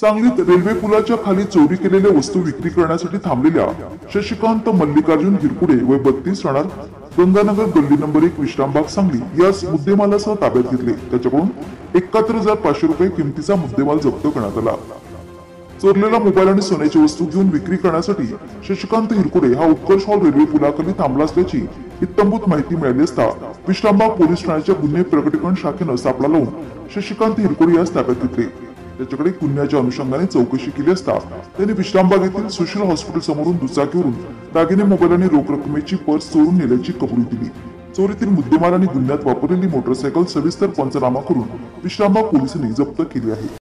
सांगलीत रेल्वे पुलाच्या खाली चोरी केलेल्या वस्तू विक्री करण्यासाठी थांबलेल्या शशिकांत मल्लिकार्जुन हिरकुडे वय 32 राहणार गंगानगर गल्ली नंबर 1 विश्रामबाग सांगली यास मुद्देमालासह ताब्यात घेतले। त्याच्याकडून 71,500 रुपये किमतीचा मुद्देमाल जप्त करण्यात आला। चोरलेला मोबाईल आणि सोन्याची वस्तू घेऊन विक्री करण्यासाठी शशिकांत हिरकुडे हा उत्कर्ष हॉल रेल्वे पुलाखाली थांबला असल्याची इत्थंभूत माहिती मिळाली असता विश्रामबाग पोलीस ठाण्याच्या गुन्हे प्रकटीकरण शाखेनं सापळा लावून शशिकांत हिरकुडे यास ताब्यात घेतले। त्याच्याकडे गुन्ह्याच्या अनुषंगाने चौकशी केली असता त्यांनी विश्रामबाग येथील सुशील हॉस्पिटल समोरून दुचाकीवरून दागिने, मोबाईल आणि रोख रकमेची पर्स चोरून नेल्याची कबुली दिली। चोरीतील मुद्देमाल आणि गुन्ह्यात वापरलेली मोटरसायकल सविस्तर पंचनामा करून विश्रामबाग पोलिसांनी जप्त केली आहे।